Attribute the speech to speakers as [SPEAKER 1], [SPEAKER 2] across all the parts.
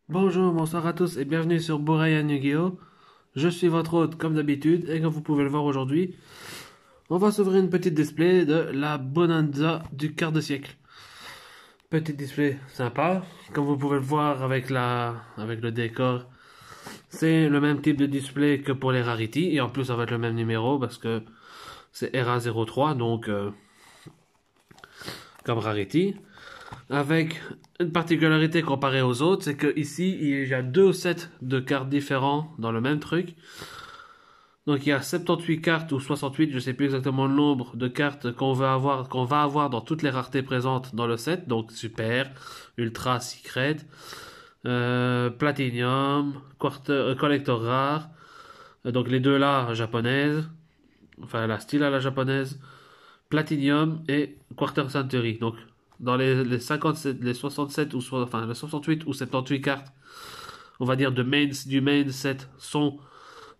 [SPEAKER 1] Bonjour, bonsoir à tous et bienvenue sur Borayan Yu-Gi-Oh! Je suis votre hôte comme d'habitude et comme vous pouvez le voir aujourd'hui, on va s'ouvrir une petite display de la Bonanza du quart de siècle. Petit display sympa, comme vous pouvez le voir avec le décor, c'est le même type de display que pour les Rarity et en plus ça va être le même numéro parce que c'est RA03 donc comme Rarity. Avec une particularité comparée aux autres, c'est que ici il y a deux sets de cartes différents dans le même truc. Donc il y a 78 cartes ou 68, je sais plus exactement le nombre de cartes qu'on va avoir dans toutes les raretés présentes dans le set. Donc super, ultra, secret, platinum, collector rare. Donc les deux là japonaises, enfin la style à la japonaise, platinum et quarter century. Donc dans les 57, les 67 ou enfin les 68 ou 78 cartes, on va dire du main set sont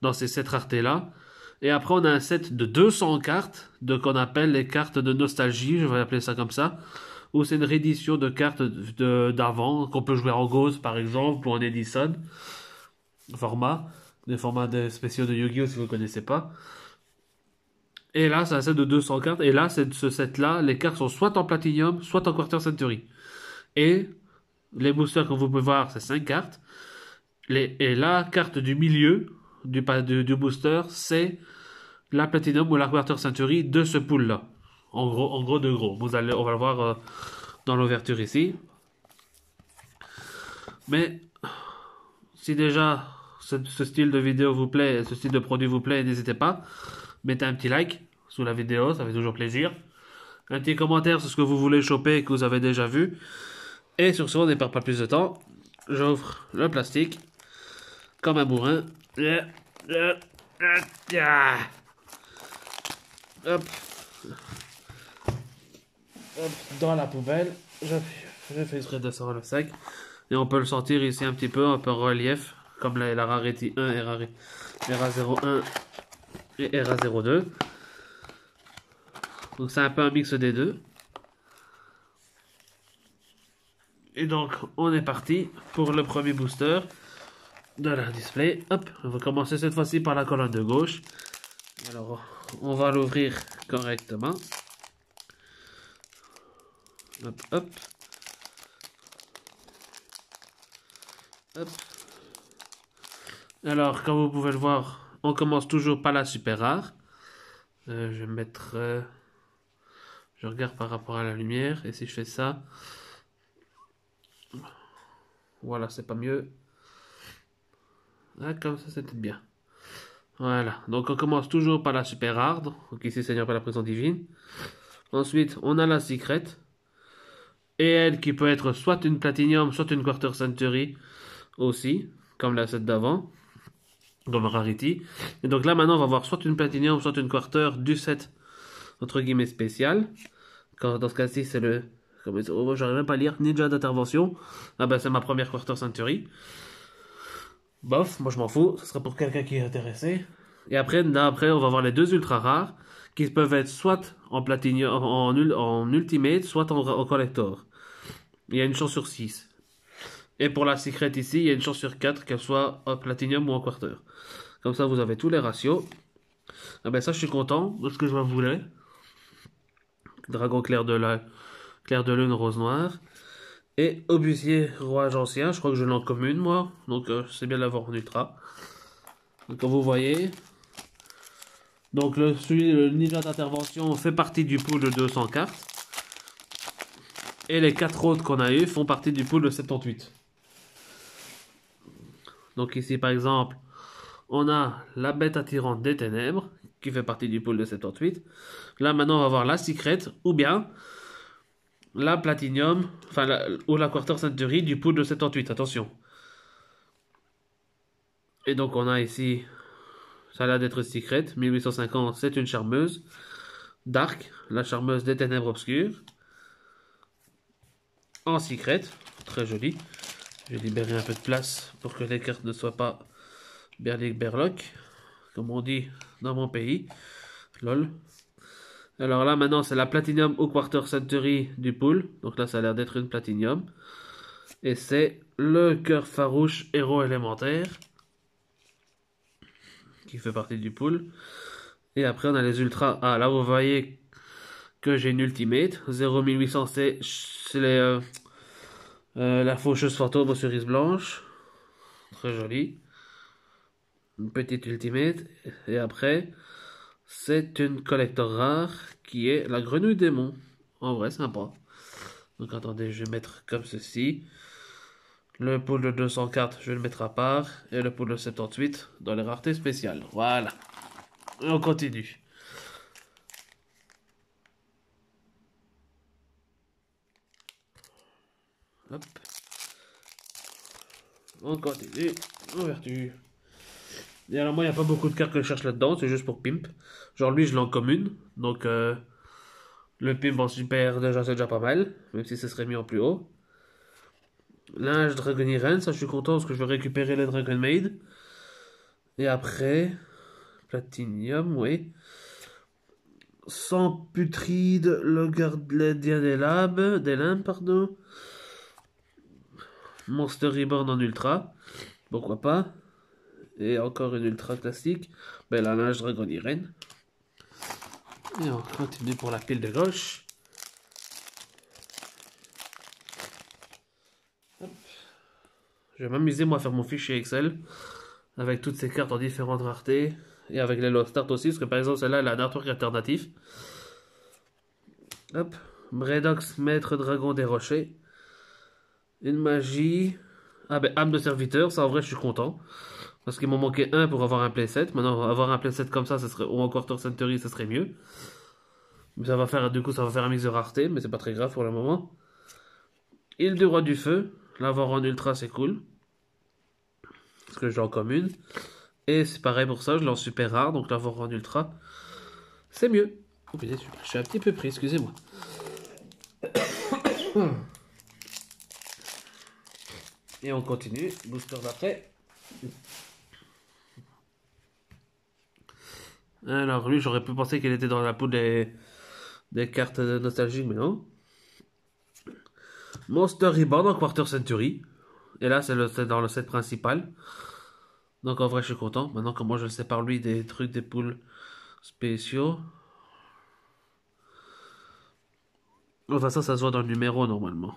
[SPEAKER 1] dans ces 7 raretés là. Et après, on a un set de 200 cartes, qu'on appelle les cartes de nostalgie, je vais appeler ça comme ça, où c'est une réédition de cartes d'avant, qu'on peut jouer en Ghost par exemple, ou en Edison, format, des formats spéciaux de Yu-Gi-Oh! Si vous ne connaissez pas. Et là, c'est un set de 200 cartes, et là, ce set-là, les cartes sont soit en Platinum, soit en Quarter Century. Et les boosters que vous pouvez voir, c'est 5 cartes. Et la carte du milieu du booster, c'est la Platinum ou la Quarter Century de ce pool-là. En gros, de gros. On va le voir dans l'ouverture ici. Mais si déjà ce style de vidéo vous plaît, ce style de produit vous plaît, n'hésitez pas. Mettez un petit like sous la vidéo, ça fait toujours plaisir. Un petit commentaire sur ce que vous voulez choper et que vous avez déjà vu. Et sur ce, on ne perd pas plus de temps. J'ouvre le plastique comme un bourrin. Hop, hop, dans la poubelle. Je fais exprès de sortir le sac. Et on peut le sortir ici un petit peu en relief, comme la Rarity 1 et RA01 et RA02. Donc c'est un peu un mix des deux. Et donc on est parti pour le premier booster de la display. Hop, on va commencer cette fois-ci par la colonne de gauche. Alors on va l'ouvrir correctement. Hop, hop. Hop. Alors, comme vous pouvez le voir, on commence toujours par la super rare. Je vais mettre... je regarde par rapport à la lumière. Et si je fais ça... Voilà, c'est pas mieux. Ah, comme ça, c'était bien. Voilà. Donc, on commence toujours par la super rare. Donc, ici, Seigneur par la présence divine. Ensuite, on a la secret. Et elle qui peut être soit une platinum, soit une quarter century aussi. Comme la set d'avant. Comme Rarity. Et donc là, maintenant, on va voir soit une platinum, soit une quarter du set entre guillemets spécial. Dans ce cas-ci, c'est le. J'arrive même pas à lire. Ninja d'intervention. Ah ben, c'est ma première quarter century. Bof, moi je m'en fous. Ce sera pour quelqu'un qui est intéressé. Et après, on va voir les deux ultra rares qui peuvent être soit en platinum, en ultimate, soit en collector. Il y a une chance sur 6. Et pour la secret ici, il y a une chance sur 4 qu'elle soit en platinum ou en quarter. Comme ça, vous avez tous les ratios. Ah ben ça, je suis content de ce que je voulais. Dragon clair de lune, rose noire. Et Obusier, roi ancien, je crois que je l'ai en commune, moi. Donc, c'est bien d'avoir en ultra. Donc, comme vous voyez. Donc, le ninja d'intervention fait partie du pool de 200 cartes. Et les 4 autres qu'on a eu font partie du pool de 78. Donc, ici, par exemple, on a la bête attirante des ténèbres, qui fait partie du pool de 78. Là, maintenant, on va voir la secret, ou bien la platinum, ou la quarter century du pool de 78. Attention. Et donc, on a ici ça a l'air d'être secret. 1850, c'est une charmeuse. Dark, la charmeuse des ténèbres obscures. En secret, très joli. Je vais libérer un peu de place pour que les cartes ne soient pas berlic berloc, comme on dit dans mon pays. Lol. Alors là, maintenant, c'est la Platinum ou Quarter Century du pool. Donc là, ça a l'air d'être une Platinum. Et c'est le cœur farouche héros élémentaire. Qui fait partie du pool. Et après, on a les ultras. Ah, là, vous voyez que j'ai une ultimate. 01800, c'est la faucheuse fantôme aux cerises blanches. Très jolie. Une petite ultimate. Et après, c'est une collector rare qui est la grenouille démon. En vrai, sympa. Donc attendez, je vais mettre comme ceci. Le pool de 200 cartes, je vais le mettre à part. Et le pool de 78 dans les raretés spéciales. Voilà. Et on continue. Hop. On continue. Ouverture. Et alors moi, il n'y a pas beaucoup de cartes que je cherche là-dedans. C'est juste pour pimp. Genre lui, je l'ai en commune. Donc le pimp en super, déjà, c'est déjà pas mal. Même si ce serait mis en plus haut. Linge Dragon Iren, ça je suis content parce que je vais récupérer les Dragon Maid. Et après, Platinium, oui. Sans putride, le gardien des limbes, pardon. Monster Reborn en ultra, pourquoi pas. Et encore une ultra classique, ben la linge Dragon Iren. Et on continue pour la pile de gauche. Hop. Je vais m'amuser moi à faire mon fichier Excel avec toutes ces cartes en différentes raretés et avec les Lost Start aussi, parce que par exemple celle-là elle a un artwork alternatif. Hop, Bredox, maître dragon des rochers. Une magie. Ah ben âme de serviteur, ça en vrai je suis content. Parce qu'il m'en manquait un pour avoir un playset. Maintenant avoir un playset comme ça serait, ou encore Quarter Century, ça serait mieux. Mais ça va faire, du coup ça va faire un mix de rareté, mais c'est pas très grave pour le moment. Île du roi du feu, l'avoir en ultra c'est cool. Parce que je l'ai en commune. Et c'est pareil pour ça, je l'ai en super rare, donc l'avoir en ultra, c'est mieux. Oh putain, je suis un petit peu pris, excusez-moi. Et on continue, booster d'après. Alors lui, j'aurais pu penser qu'il était dans la peau des cartes nostalgiques, mais non. Monster Reborn en Quarter Century. Et là, c'est dans le set principal. Donc en vrai, je suis content. Maintenant, comment je le sépare lui des trucs des poules spéciaux. Enfin, ça se voit dans le numéro normalement.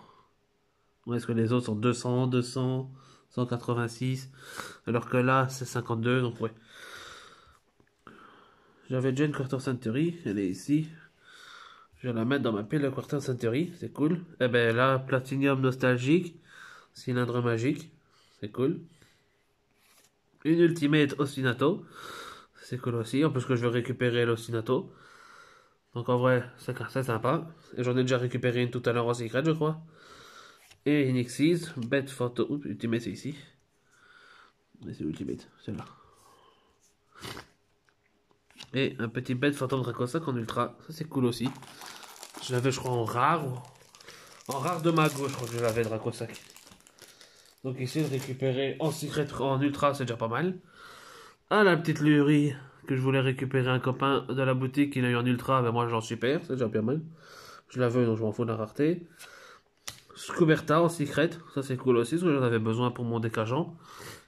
[SPEAKER 1] Est-ce que les autres sont 200, 200, 186. Alors que là, c'est 52. Donc ouais. J'avais déjà une Quarter Century. Elle est ici. Je vais la mettre dans ma pile de Quarter Century. C'est cool. Et ben là, Platinium nostalgique. Cylindre magique. C'est cool. Une Ultimate Ostinato. C'est cool aussi. En plus que je veux récupérer l'Ostinato. Donc en vrai, c'est sympa. Et j'en ai déjà récupéré une tout à l'heure en secret, je crois. Et une Xyz. Bête photo. Oups, Ultimate, c'est ici. Mais c'est l'Ultimate, c'est là. Et un petit bête Phantom Dracosac en ultra. Ça, c'est cool aussi. Je l'avais, je crois, en rare. En rare de ma gauche, je crois que je l'avais, Dracosac. Donc ici, le récupérer en secret, en ultra, c'est déjà pas mal. Ah, la petite lurie que je voulais récupérer un copain de la boutique, il a eu en ultra, mais moi j'en suis super, c'est déjà bien mal. Je la veux, donc je m'en fous de la rareté. Scuberta en secret, ça c'est cool aussi, parce que j'en avais besoin pour mon décageant,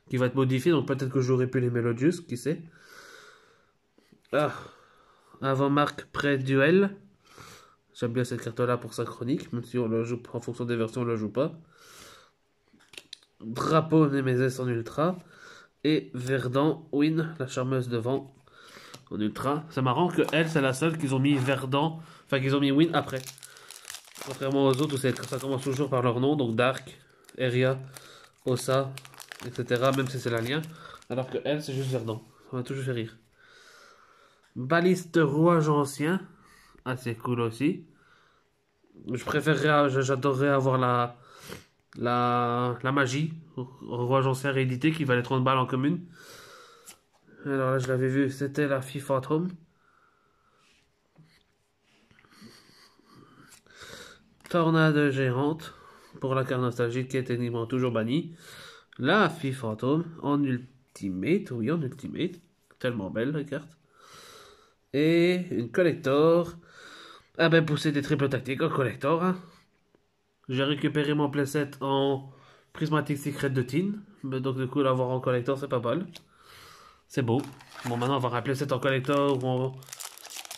[SPEAKER 1] qui va être modifié, donc peut-être que j'aurais pu les Melodius, qui sait. Ah, avant-marque pré-duel. J'aime bien cette carte-là pour sa chronique, même si on le joue en fonction des versions, on le joue pas. Drapeau Nemesis en ultra. Et Verdant Win, la charmeuse de vent, en ultra. C'est marrant que elle, c'est la seule qu'ils ont mis Verdant, enfin qu'ils ont mis Win après. Contrairement aux autres où ça commence toujours par leur nom, donc Dark, Eria, Ossa, etc. Même si c'est l'alien. Alors que elle, c'est juste Verdant. Ça m'a toujours fait rire. Baliste rouage ancien. Assez cool aussi. J'adorerais avoir la magie. Rouage ancien réédité qui valait 30 balles en commune. Alors là, je l'avais vu, c'était la fille fantôme. Tornade géante pour la carte nostalgique qui est techniquement toujours bannie. La fille fantôme en ultimate, oui, en ultimate. Tellement belle la carte. Et une collector. Ah ben, pousser des triples tactiques en collector. Hein. J'ai récupéré mon playset en Prismatic Secret de Tin. Donc du coup, l'avoir en collector, c'est pas mal. C'est beau. Bon, maintenant, on va rappeler cet en collector ou en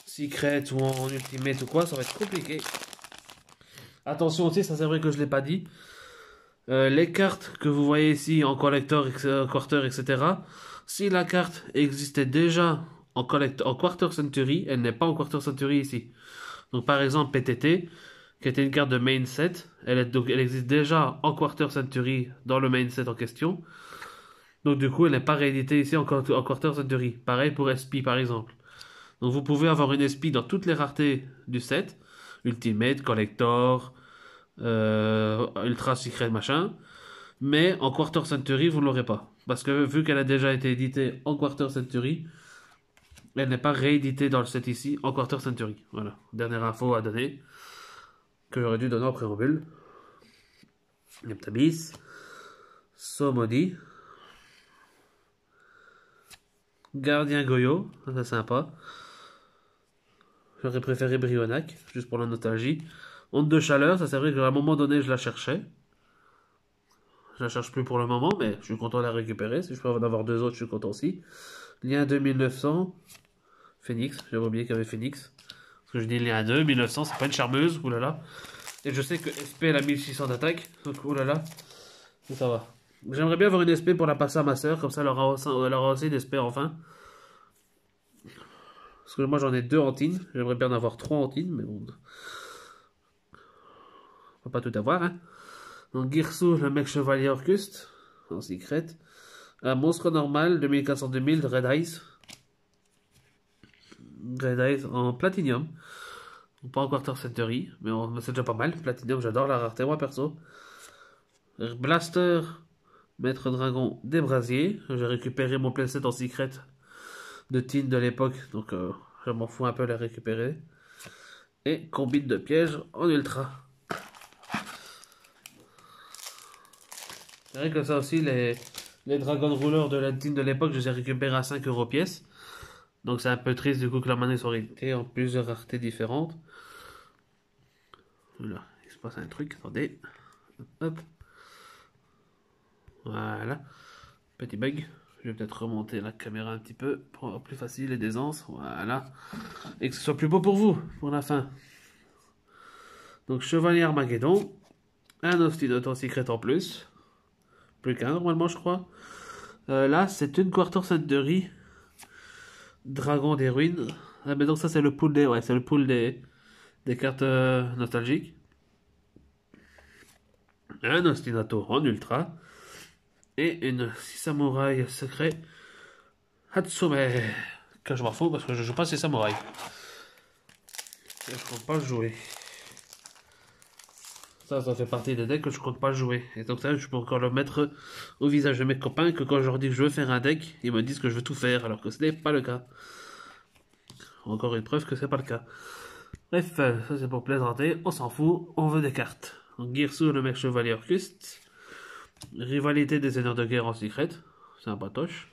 [SPEAKER 1] secret ou en ultimate ou quoi. Ça va être compliqué. Attention aussi, ça c'est vrai que je l'ai pas dit. Les cartes que vous voyez ici en collector, quarter, etc. Si la carte existait déjà en quarter century, elle n'est pas en quarter century ici. Donc par exemple PTT, qui était une carte de main set, elle existe déjà en quarter century dans le main set en question. Donc du coup, elle n'est pas rééditée ici en quarter century. Pareil pour SP par exemple. Donc vous pouvez avoir une SP dans toutes les raretés du set, Ultimate, Collector, Ultra Secret machin. Mais en Quarter Century, vous ne l'aurez pas. Parce que vu qu'elle a déjà été éditée en Quarter Century, elle n'est pas rééditée dans le set ici en Quarter Century. Voilà, dernière info à donner, que j'aurais dû donner en préambule. Neptabis, Somodi, Gardien Goyo, ça c'est sympa. J'aurais préféré Brionac, juste pour la nostalgie. Onde de chaleur, ça c'est vrai qu'à un moment donné je la cherchais. Je la cherche plus pour le moment, mais je suis content de la récupérer. Si je peux en avoir deux autres, je suis content aussi. Lien 2900. Phoenix, j'avais oublié qu'il y avait Phoenix. Parce que je dis lien 2, 1900, c'est pas une charmeuse, oulala. Et je sais que SP elle a 1600 d'attaque, donc oulala. Ça va. J'aimerais bien avoir une SP pour la passer à ma soeur, comme ça elle aura aussi une SP enfin. Parce que moi j'en ai deux en tin, j'aimerais bien en avoir trois en tin, mais bon. On va pas tout avoir, hein. Donc Girsu, le mec chevalier Orcust, en secret. Un monstre normal, 2400-2000 de Red Eyes. Red Eyes en platinium. Pas en quarter century, mais c'est déjà pas mal. Platinum, j'adore la rareté, moi perso. Blaster, Maître Dragon des Brasiers. J'ai récupéré mon playset en secret de Tin de l'époque, donc je m'en fous un peu de les récupérer. Et combine de pièges en ultra. C'est vrai que ça aussi, les Dragon Rulers de la Tin de l'époque, je les ai récupérés à 5 € pièce. Donc c'est un peu triste du coup que la manette soit rééditée en plusieurs raretés différentes. Voilà, il se passe un truc, attendez. Hop. Voilà. Petit bug. Je vais peut-être remonter la caméra un petit peu pour avoir plus facile et d'aisance. Voilà. Et que ce soit plus beau pour vous, pour la fin. Donc, Chevalier Armageddon. Un Ostinator Secret en plus. Plus qu'un normalement, je crois. Là, c'est une Quarter Century. Dragon des ruines. Ah, mais donc ça, c'est le pool des... Ouais, c'est le pool des cartes nostalgiques. Un Ostinato en ultra. Et une samouraï secret Hatsume. Que je m'en fous parce que je joue pas ces samouraïs. Et je compte pas le jouer. Ça fait partie des decks que je compte pas jouer. Et donc ça, je peux encore le mettre au visage de mes copains que quand je leur dis que je veux faire un deck, ils me disent que je veux tout faire alors que ce n'est pas le cas. Encore une preuve que c'est pas le cas. Bref, ça c'est pour plaisanter. On s'en fout, on veut des cartes. Donc Girsu, le mec chevalier Orcust. Rivalité des seigneurs de guerre en secret. C'est un patoche.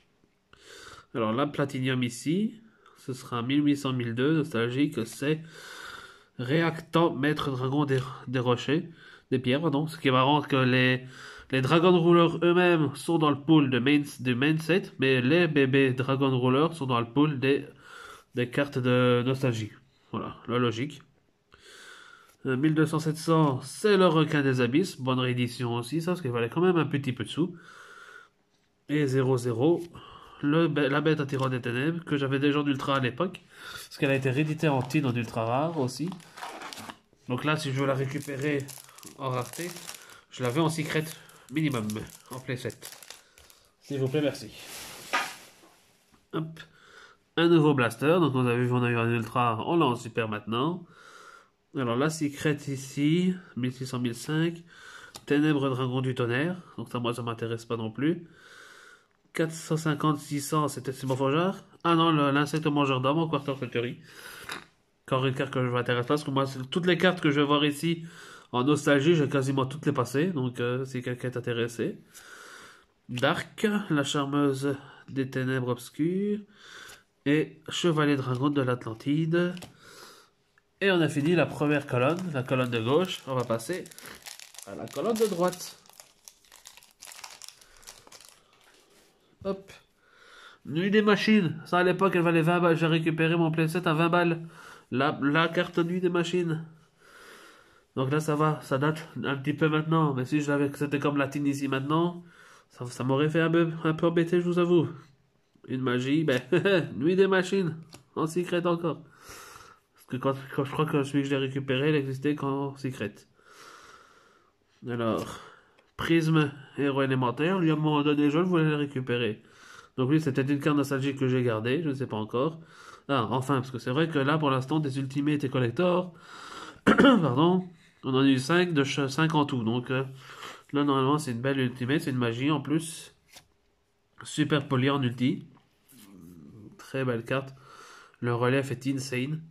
[SPEAKER 1] Alors là, Platinium ici, ce sera 1800-1002, nostalgique, c'est réactant Maître Dragon des rochers, des pierres, pardon. Ce qui est marrant, que les Dragon Rulers eux-mêmes sont dans le pool du main set, mais les bébés Dragon Rulers sont dans le pool des cartes de nostalgie. Voilà, la logique. 1200-700, c'est le requin des abysses, bonne réédition aussi, ça, parce qu'il valait quand même un petit peu de sous. Et 0-0, la bête à tyran des ténèbres, que j'avais déjà en ultra à l'époque, parce qu'elle a été rééditée en tin en ultra rare aussi. Donc là, si je veux la récupérer en rareté, je la veux en secret minimum, en playset. S'il vous plaît, merci. Hop. Un nouveau blaster, donc on a vu qu'on a eu un ultra, on l'a en super maintenant. Alors la secret ici, 1600-1005, Ténèbres Dragon du Tonnerre, donc ça moi ça m'intéresse pas non plus. 450-600, c'était Simon Forgeard. Ah non, l'insecte mangeur d'homme en Quarter Century. Encore une carte que je m'intéresse pas, parce que moi, toutes les cartes que je vais voir ici, en nostalgie, j'ai quasiment toutes les passées, donc si quelqu'un est intéressé. Dark, la charmeuse des ténèbres obscures, et Chevalier Dragon de l'Atlantide. Et on a fini la première colonne, la colonne de gauche. On va passer à la colonne de droite. Hop. Nuit des machines. Ça, à l'époque, elle valait 20 balles. J'ai récupéré mon playset à 20 balles. La carte nuit des machines. Donc là, ça va. Ça date un petit peu maintenant. Mais si je l'avais que c'était comme la ici maintenant, ça m'aurait fait un peu embêté, je vous avoue. Une magie, ben, nuit des machines. En secret encore. Parce que quand je crois que celui que j'ai récupéré, il existait qu'en secret. Alors, prisme héros élémentaire. Lui, à un moment donné, je voulais le récupérer. Donc lui, c'est peut-être une carte nostalgique que j'ai gardée, je ne sais pas encore. Ah, enfin, parce que c'est vrai que là, pour l'instant, des Ultimate et Collector, pardon, on en a eu 5 5 en tout. Donc là, normalement, c'est une belle Ultimate, c'est une magie en plus. Super poli en ulti. Très belle carte. Le relief est insane.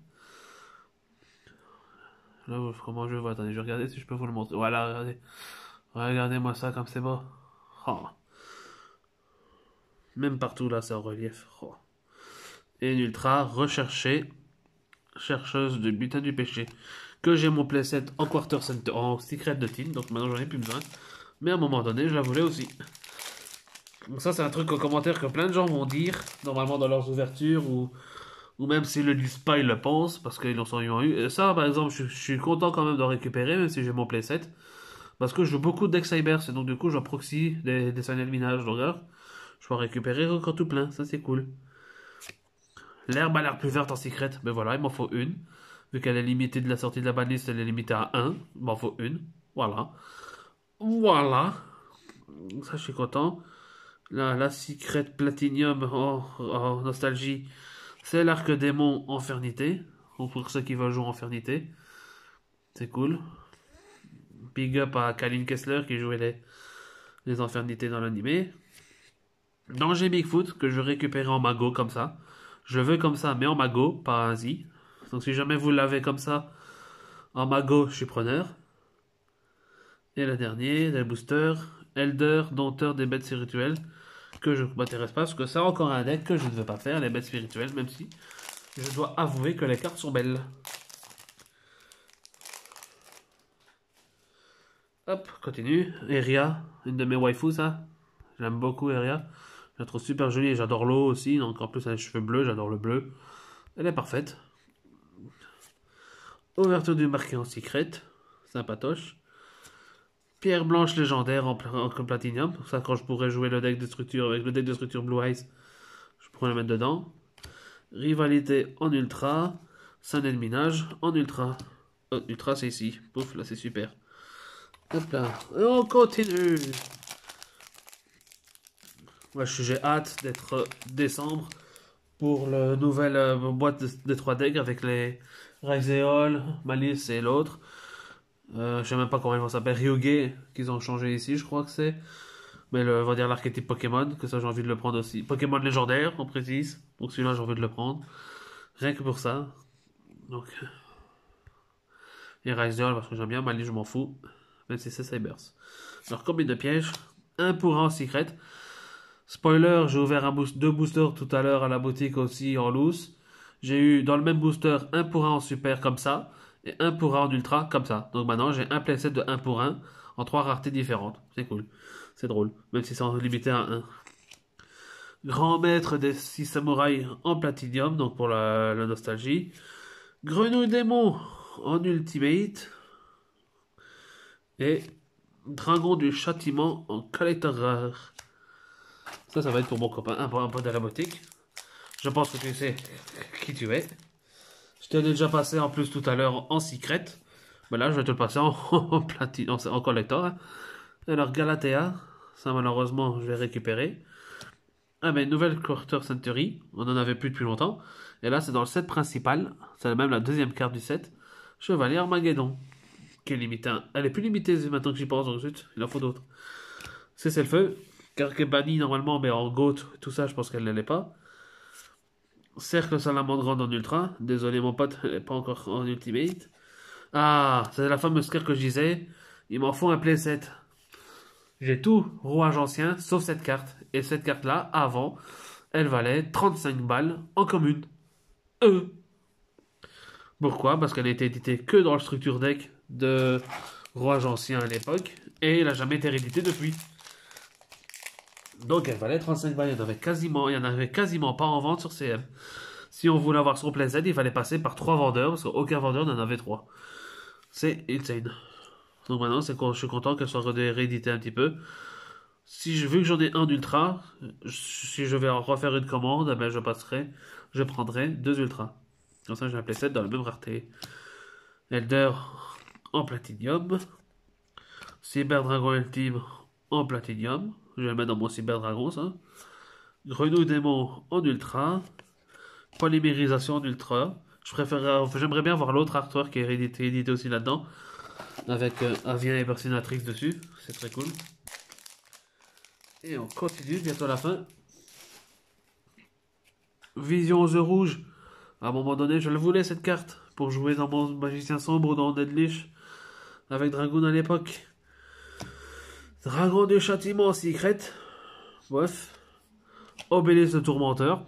[SPEAKER 1] Là, comment je vois? Attendez, je vais regarder si je peux vous le montrer. Voilà, regardez. Regardez-moi ça comme c'est beau. Oh. Même partout là, c'est en relief. Oh. Et une ultra recherchée, chercheuse de butin du péché. Que j'ai mon playset en quarter center, en secret de team, donc maintenant j'en ai plus besoin. Mais à un moment donné, je la voulais aussi. Donc ça, c'est un truc en commentaire que plein de gens vont dire, normalement dans leurs ouvertures, ou même s'ils le disent pas, ils le pensent, parce qu'ils en sont eu. Et ça, par exemple, je suis content quand même de récupérer, même si j'ai mon playset. Parce que je joue beaucoup deck Cybers, et donc du coup, je proxy des signals minage. Donc là, je peux récupérer encore tout plein, ça c'est cool. L'herbe a l'air plus verte en secret, mais voilà, il m'en faut une. Vu qu'elle est limitée de la sortie de la banlist, elle est limitée à 1. Il m'en faut une. Voilà. Voilà. Ça, je suis content. Là, la secret platinum en nostalgie, c'est l'arc démon Infernité. Pour ceux qui veulent jouer Infernité. C'est cool. Big up à Kalin Kessler qui jouait les Infernités dans l'animé. Danger Bigfoot que je récupérais en mago comme ça. Je veux comme ça, mais en mago, pas un Z. Donc si jamais vous l'avez comme ça, en mago, je suis preneur. Et le dernier, le booster, Elder, Dompteur des bêtes spirituelles, que je ne m'intéresse pas, parce que c'est encore un deck que je ne veux pas faire, les bêtes spirituelles, même si je dois avouer que les cartes sont belles. Hop, continue. Eria, une de mes waifus, ça. J'aime beaucoup Eria. Je la trouve super jolie et j'adore l'eau aussi. Donc en plus, elle a les cheveux bleus, j'adore le bleu. Elle est parfaite. Ouverture du marqué en secret. Sympatoche. Pierre blanche légendaire en platinium. Ça, quand je pourrais jouer le deck de structure avec le deck de structure Blue Eyes, je pourrais le mettre dedans. Rivalité en ultra. Saint de minage en ultra. Oh, ultra, c'est ici. Pouf, là, c'est super. Hop là. Et on continue. Moi, j'ai hâte d'être décembre pour le nouvelle boîte de 3 decks avec les Ryzeol, Malice et l'autre. Je sais même pas comment ils vont s'appeler. Ryuge, qu'ils ont changé ici, je crois que c'est. Mais on va dire l'archétype Pokémon, que ça j'ai envie de le prendre aussi. Pokémon légendaire, on précise. Donc celui-là j'ai envie de le prendre. Rien que pour ça. Donc. Et Ryzeol parce que j'aime bien, Malice je m'en fous. Même si c'est Cybers. Alors combien de pièges? Un pour un en secret. Spoiler, j'ai ouvert deux boosters tout à l'heure à la boutique aussi en loose. J'ai eu dans le même booster un pour un en super comme ça et un pour un en ultra comme ça. Donc maintenant j'ai un playset de 1 pour 1 en 3 raretés différentes. C'est cool. C'est drôle. Même si c'est limité à 1. Grand maître des 6 samouraïs en platinium, donc pour la nostalgie. Grenouille démon en ultimate. Et dragon du châtiment en collector rare. Ça va être pour mon copain, un peu de la boutique. Je pense que tu sais qui tu es. Je t'ai déjà passé en plus tout à l'heure en secret. Mais là, je vais te le passer en platine, en collector. Hein. Alors, Galatea, ça malheureusement, je vais récupérer. Ah, mais nouvelle Quarter Century, on en avait plus depuis longtemps. Et là, c'est dans le set principal. C'est même la deuxième carte du set. Chevalier Armageddon. Qui est limitée. Elle est plus limitée maintenant que j'y pense, donc zut, il en faut d'autres. C'est le feu. Car qu'elle est bannie normalement, mais en GOAT, tout ça, je pense qu'elle ne l'est pas. Cercle Salamandre en ultra. Désolé, mon pote, elle n'est pas encore en ultimate. Ah, c'est la fameuse carte que je disais. Il m'en faut un playset. J'ai tout rouage ancien, sauf cette carte. Et cette carte-là, avant, elle valait 35 balles en commune. Pourquoi? Parce qu'elle a été éditée que dans le structure deck de rouage ancien à l'époque. Et elle n'a jamais été rééditée depuis. Donc elle valait 35 balles. Il y en avait quasiment pas en vente sur CM. Si on voulait avoir son plein set, il fallait passer par 3 vendeurs, parce qu'aucun vendeur n'en avait 3. C'est insane. Donc maintenant, je suis content qu'elle soit rééditée un petit peu. Vu que j'en ai un d'ultra, si je vais en refaire une commande, eh ben je prendrai 2 ultras. Comme ça, j'ai un playset dans la même rareté. Elder en platinium. Cyber Dragon Ultime en platinium. Je vais le mettre dans mon Cyber Dragon, ça. Grenouille démon en ultra. Polymérisation en ultra. J'aimerais bien voir l'autre artwork qui est édité aussi là-dedans. Avec Avien et Persinatrix dessus. C'est très cool. Et on continue, bientôt à la fin. Vision aux œufs rouges. À un moment donné, je le voulais cette carte. Pour jouer dans mon Magicien Sombre ou dans Deadlish. Avec Dragoon à l'époque. Dragon du châtiment secret. Bref. Obélisque de tourmenteur.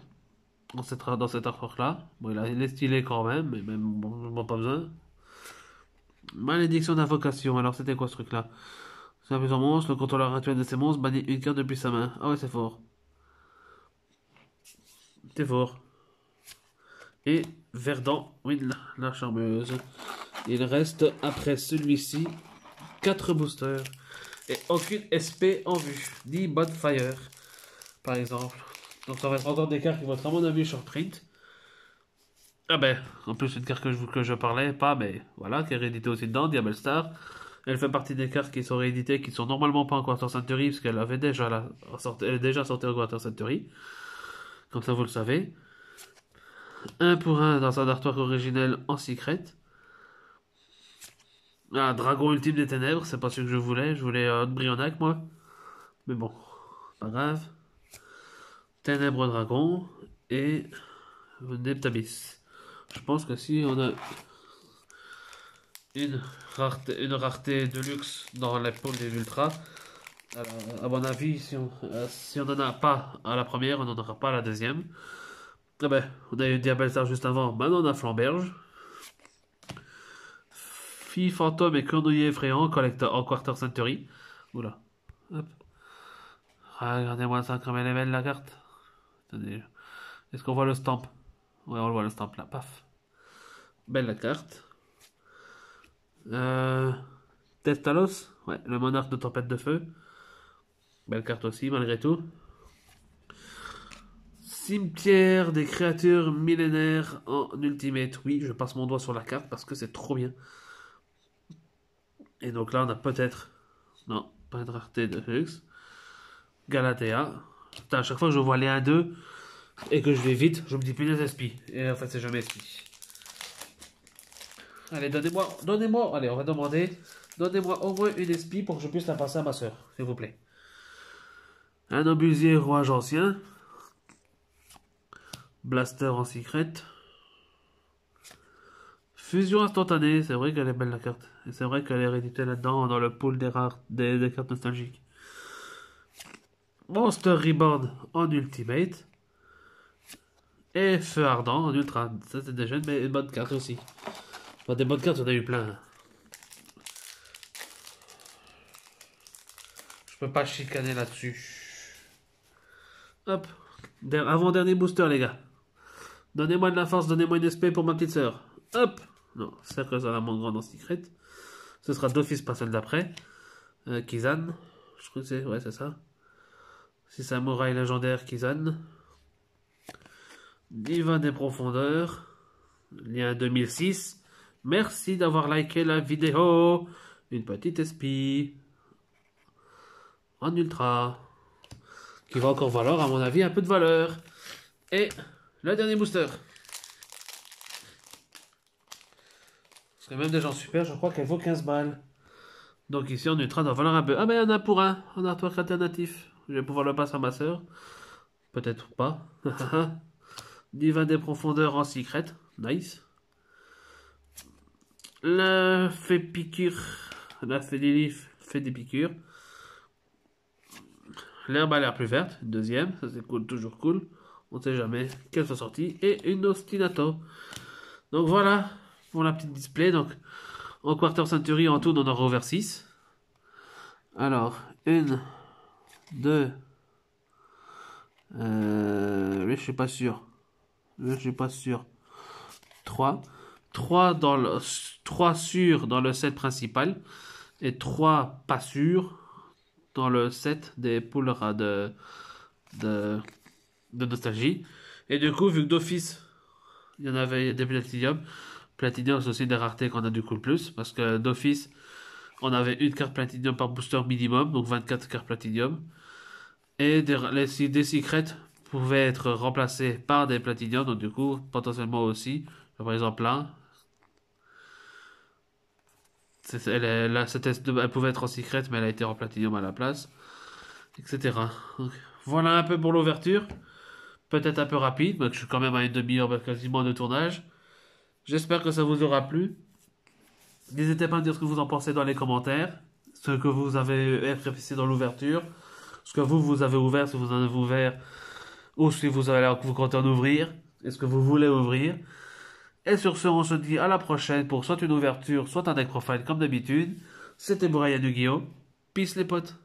[SPEAKER 1] Dans cet artwork là. Bon, il est stylé quand même, mais même bon, pas besoin. Malédiction d'invocation. Alors c'était quoi ce truc là? C'est un puissant monstre. Le contrôleur actuel de ces monstres bannit une carte depuis sa main. Ah ouais, c'est fort. C'est fort. Et Verdant, oui, la charmeuse. Il reste après celui-ci 4 boosters. Et aucune SP en vue. Ni Bonfire, par exemple. Donc ça va être encore des cartes qui vont être à mon avis sur print. Ah ben, en plus une carte que je parlais pas, mais voilà, qui est rééditée aussi dedans, Diablo Star. Elle fait partie des cartes qui sont rééditées, qui sont normalement pas en Quarter Century, parce qu'elle avait déjà elle est déjà sortie en Quarter Century. Comme ça vous le savez. 1 pour 1 dans un artwork originel en secret. Ah, Dragon Ultime des Ténèbres, c'est pas ce que je voulais Brionac moi. Mais bon, pas grave. Ténèbres Dragon et Neptabis. Je pense que si on a une rareté de luxe dans la poule des ultras, alors, à mon avis, si on n'en a pas à la première, on n'en aura pas à la deuxième. Ah ben, on a eu Diabelstar juste avant, maintenant on a Flamberge. Fille fantôme et cornouiller effrayant collecteur en Quarter Century. Oula. Hop. Regardez-moi ça comme elle est belle la carte. Attendez. Est-ce qu'on voit le stamp? Ouais, on le voit le stamp là. Paf. Belle la carte. Testalos. Ouais, le monarque de tempête de feu. Belle carte aussi, malgré tout. Cimetière des créatures millénaires en ultimate. Oui, je passe mon doigt sur la carte parce que c'est trop bien. Et donc là, on a peut-être... Non, pas de rareté de luxe. Galatea. Putain, à chaque fois que je vois les 1-2 et que je vais vite, je me dis plus des SP. Et en fait, c'est jamais SP. Allez, donnez-moi, allez, on va demander. Donnez-moi au moins une SP pour que je puisse la passer à ma soeur, s'il vous plaît. Un obusier rouage ancien. Blaster en secret. Fusion instantanée, c'est vrai qu'elle est belle la carte. Et c'est vrai qu'elle est rééditée là-dedans dans le pool des cartes nostalgiques. Monster Reborn en ultimate. Et Feu ardent en ultra. Ça c'est déjà une bonne carte aussi. Enfin, des bonnes cartes, on a eu plein. Je peux pas chicaner là-dessus. Hop. Avant-dernier booster les gars. Donnez-moi de la force, donnez-moi une SP pour ma petite sœur. Hop. Non, c'est que ça va mon grand en secret. Ce sera d'office pas celle d'après. Kizan. Je crois que c'est... Ouais, c'est ça. C'est Samouraï légendaire Kizan. Divin des profondeurs. Lien 2006. Merci d'avoir liké la vidéo. Une petite SP. En ultra. Qui va encore valoir, à mon avis, un peu de valeur. Et le dernier booster. Parce que même des gens super, je crois qu'elle vaut 15 balles. Donc ici, en ultra, doit valoir un peu. Ah, mais il y en a pour un. En artwork alternatif. Je vais pouvoir le passer à ma soeur. Peut-être pas. Divin des profondeurs en secret. Nice. La fait piqûre. La fait des livres. Fait des piqûres. L'herbe a l'air plus verte. Deuxième. Ça c'est cool. Toujours cool. On ne sait jamais qu'elle soit sortie. Et une ostinato. Donc voilà. Pour la petite display. Donc en Quarter Century en tout on en aura ouvert 6. Alors. 1, 2, Oui, je suis pas sûr. Je suis pas sûr. 3. 3 dans le 3 sûrs dans le set principal et 3 pas sûrs dans le set des poules de, de nostalgie. Et du coup, vu que d'office, il y en avait des platinium, platinium c'est aussi des raretés qu'on a du coup le plus parce que d'office, on avait une carte platinium par booster minimum, donc 24 cartes platinium. Et des secrets pouvaient être remplacés par des platinium, donc du coup, potentiellement aussi. Par exemple, là, elle pouvait être en secret, mais elle a été en platinium à la place, etc. Donc, voilà un peu pour l'ouverture. Peut-être un peu rapide, mais je suis quand même à une demi-heure quasiment de tournage. J'espère que ça vous aura plu. N'hésitez pas à me dire ce que vous en pensez dans les commentaires, ce que vous avez apprécié dans l'ouverture, ce que vous avez ouvert, si vous en avez ouvert, ou si vous comptez en ouvrir, est-ce que vous voulez ouvrir. Et sur ce, on se dit à la prochaine pour soit une ouverture, soit un deck profile comme d'habitude. C'était Brian Yu-Gi-Oh! Peace les potes!